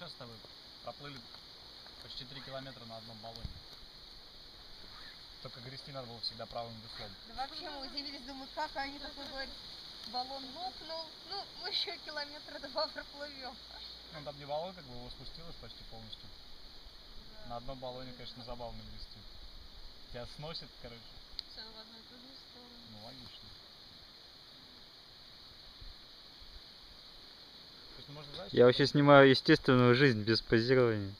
сейчас с тобой проплыли почти 3 километра на одном баллоне. Только грести надо было всегда правым веслом. Да вообще мы удивились, думаю, как они такой говорят, баллон лопнул, ну мы еще километра 2 проплывем. Ну там не баллон, как бы его спустилось почти полностью. Да. На одном баллоне, конечно, забавно грести. Тебя сносит, короче. Все в одну и ту же сторону. Ну логично. То есть, ну, можно, знаешь, я вообще снимаю естественную жизнь без позирования.